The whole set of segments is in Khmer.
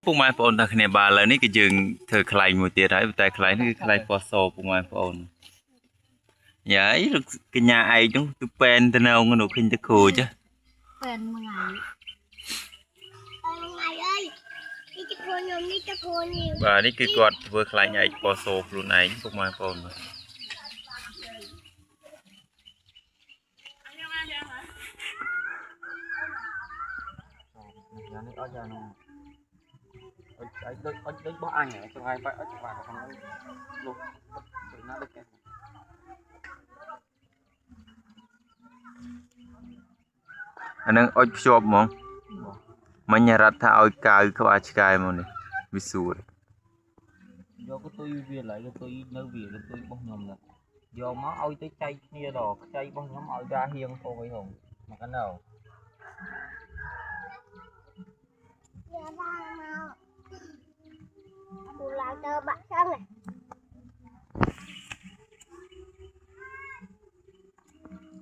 ពុកម៉ែបងប្អូនតាគ្នាបាទឥឡូវនេះគឺយើងធ្វើខ្លែងមួយទៀតហើយតែខ្លែងនេះគឺខ្លែងពណ៌សពុកម៉ែបងប្អូនយ៉ាយលោកកញ្ញាឯងនោះគឺពេនទៅនៅនោះឃើញទៅគ្រូចាពេនមួយថ្ងៃអើយនេះទៅគ្រូខ្ញុំនេះទៅគ្រូខ្ញុំបាទនេះគឺគាត់ធ្វើខ្លែងឯងពណ៌សខ្លួនឯងពុកម៉ែបងប្អូនបាទនេះអត់យ៉ាងណាអត់ដូចបោះអញហ្នឹងថ្ងៃបាយអត់ច្បាស់ខាងនោះលោកទៅណាដូចគេអានឹងអុចភ្ជាប់ហ្មងមិញរត់ថាឲ្យកៅក្បាលឆ្កែមកនេះវាសួរយកក៏ទុយវាឡើយក៏ទុយនៅវាក៏ទុយរបស់ខ្ញុំដែរយកមកឲ្យទៅចែកគ្នាដល់ខ្ចីរបស់ខ្ញុំឲ្យដាហៀងផងអីហងមកកណ្ដោយកបានមកពូឡើងទៅបាក់ចឹង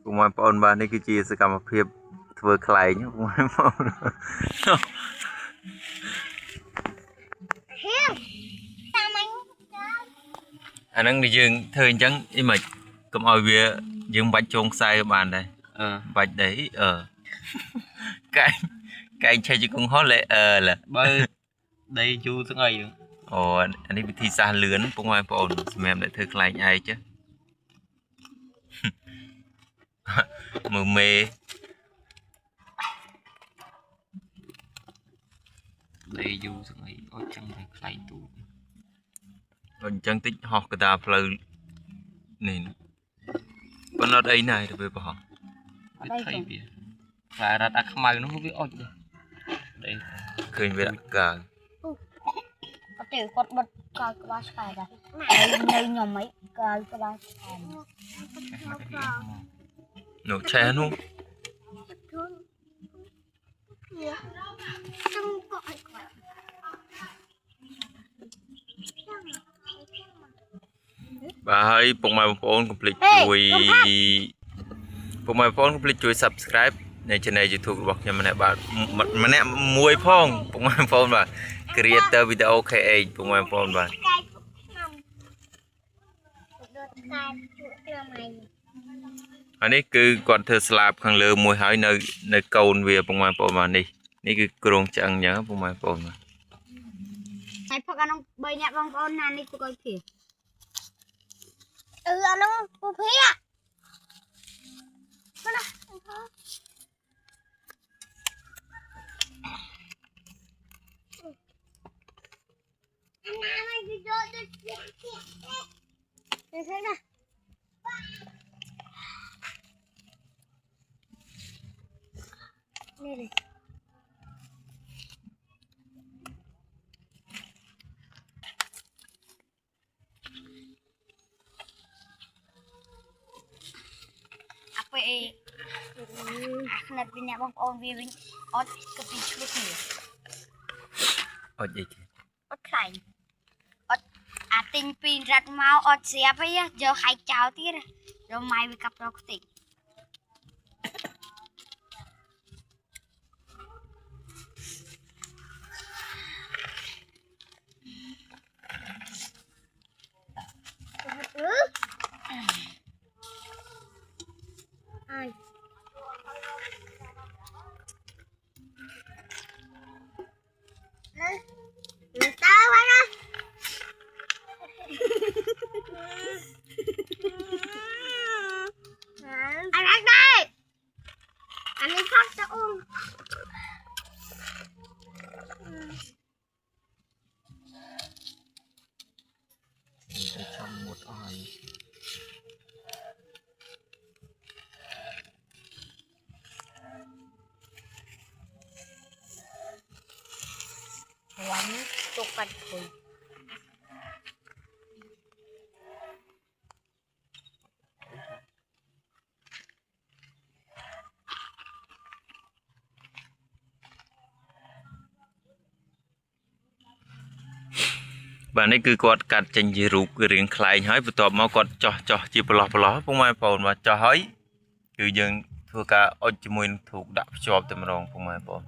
ពុកម៉ែបងប្អូនបាទនេះគឺជាសកម្មភាពធ្វើខ្លែងពុកម៉ែបងប្អូនហៀងតាមអញអាហ្នឹងយើងធ្វើអញ្ចឹងអីមិនកុំឲ្យវាយើងបាច់ចងខ្សែបានដែរបាច់ដែរកែងឆេះជង្គង់ហោះលេឡាបើដីយូរស្ងអីអូអានេះវិធីសាស្ត្រលឿនពុកម៉ែបងប្អូនសម្រាប់អ្នកធ្វើខ្លែងឯងចាមើលមេដីយូរស្ងអីអត់ចឹងតែខ្លែងទូអញ្ចឹងតិចហោះកតាផ្លូវនេះប៉ុន្តែអត់អីណាទៅវាបោះវាថៃវាខ្លែរ៉ាត់អាខ្មៅនោះវាអុចដែរឃើញវាកាងអត់ទេគាត់បិទកៅក្បាលឆ្កែដែរនៅខ្ញុំអីកៅក្បាលឆ្កែនោះឆេះនោះចង់ក៏ឲ្យគាត់បាទហើយពុកម៉ែបងប្អូនកុំភ្លេចជួយពុកម៉ែបងប្អូនកុំភ្លេចជួយ Subscribe ใน Channel YouTube របស់ខ្ញុំម្នាក់បាទម្នាក់មួយផងពុកម៉ែបងប្អូនបាទ Creator Video KH ពុកម៉ែបងប្អូនបាទអានេះគឺគាត់ធ្វើស្លាបខាងលើមួយហើយនៅកូនវាពុកម៉ែបងប្អូនបាទនេះគឺគ្រោងឆ្អឹងអញ្ចឹងពុកម៉ែបងប្អូនបាទហើយផឹកអានោះ3នាក់បងប្អូនណានេះពួកគាត់ភីអានោះពួកភីណាមកទៅយកទៅនេះណានេះអាខ្និតពីអ្នកបងប្អូនវាវិញអត់ក៏ពីឆ្លុះគ្នាអត់អីទេអត់ខ្លាញ់អត់អាទិញពីរ៉ាត់មកអត់ស្រាប់អីយកហែកចោលទៀតរកម៉ៃវាកាប់រកខ្ទេចวันตกกันคุยបាទនេះគឺគាត់កាត់ចេញជារូបគឺរៀងខ្លែងហើយបន្ទាប់មកគាត់ចោះជាប្រឡោះពុកម៉ែបងប្អូនបាទចោះហើយគឺយើងធ្វើការអុជជាមួយនឹងធូបដាក់ភ្ជាប់តែម្ដងពុកម៉ែបងប្អូន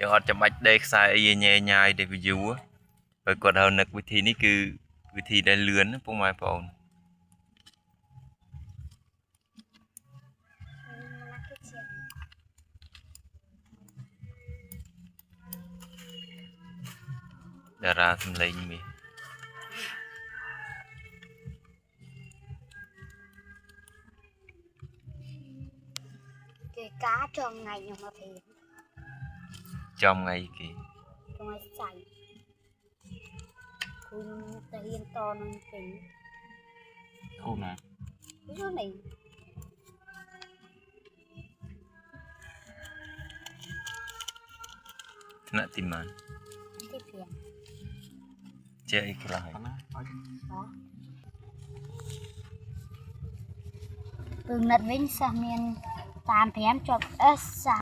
ยังอดจะบัดได้สายใหญ่ๆđể view á rồi còn hơn nựcวิธีนี้คือวิธีได้เลื่อนนะพวกไม้ปอนดาราทำไรมี cái cá trong ngày nhưng mà thì trong ngày kì trong ngày chạyคุณจะเรียนตอนนั้นเป็น khu nào เรื่องไหน ธนติมาน ที่เพียง เจ๊อีกหลาย đó ตึงนัดวิ่งสามีนตามแผนจบสา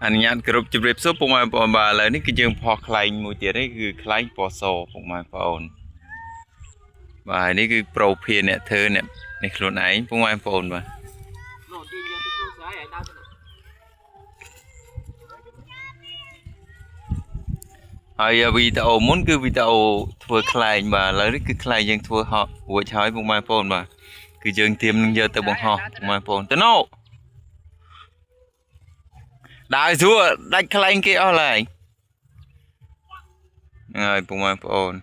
อันนี้กรุ๊ปจุดเรียบซุปพวกไม้ปอนบาเลยนี่คือยังพอคลายมวยเตียนี่คือคลายปอโซพวกไม้ปอนบานี่คือโปรเพียเนี่ยเธอเนี่ยในครัวไหนพวกไม้ปอนบา nó đi vô cái khu sái ở đâu thế này ไอ้วิดีโอมุนคือวิดีโอทัวร์คลายบาแล้วนี่คือคลายยังทัวร์เหาะหัวชายพวกไม้ปอนบาคือยังเตรียมนึงเยอะแต่บังเหาะพวกไม้ปอนแต่โน่ได้ชัวได้คลายกี่อะไรไอ้พวกไม้ปอน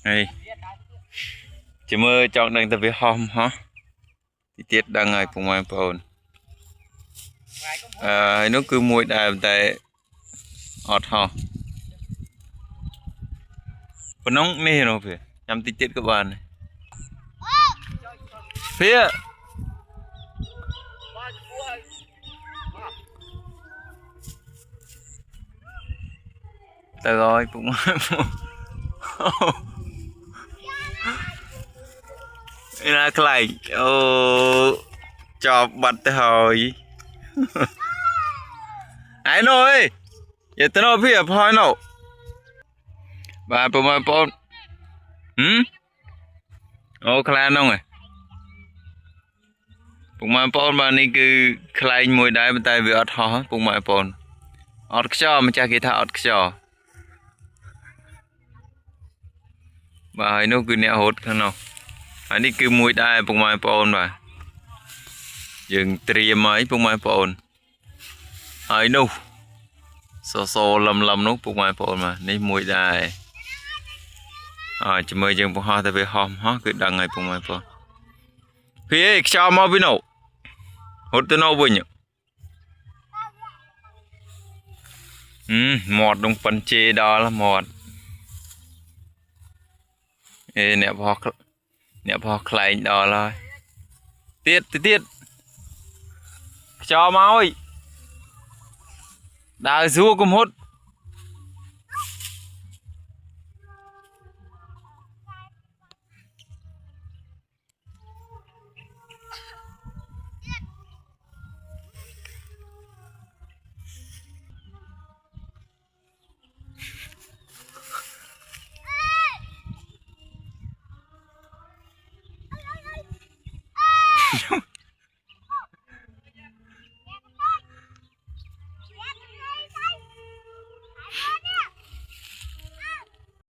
ไอ้จะมือจองดังแต่ไปหอมฮะที่เตียดดังไงพวกไม้ปอนnó cứ mùi đài tại ọt hò còn nóng nè rồi phải nhằm tí tiết các bạn này phía ta rồi cũng là cái này cho bật tới hồi ai nói giờ tao nói phía thôi nào bà bố mày bố ô khăn không à bố mày bố mà này cứ khăn mùi đáy bên tay vì ọt hó bố mày bố ọt cho mà cha kia thả ọt cho bà ấy nó cứ nẹ hốt khăn nào anh đi cứ mùi đáy bố mày bố mà dừng trì mấy bố mày bố ấy đâu so lầm nút bụng mai phồn mà ní mùi đài chỉ mời dân bụng hoa tại vì hòm hóa cứ đằng ngày bụng mai phồn phía cho mau với nổ hốt tới nổ bình mọt đông phần chê đó là mọt ê nè phò khẩy đó là tiết cho mau ơi đã rùa cùng hốt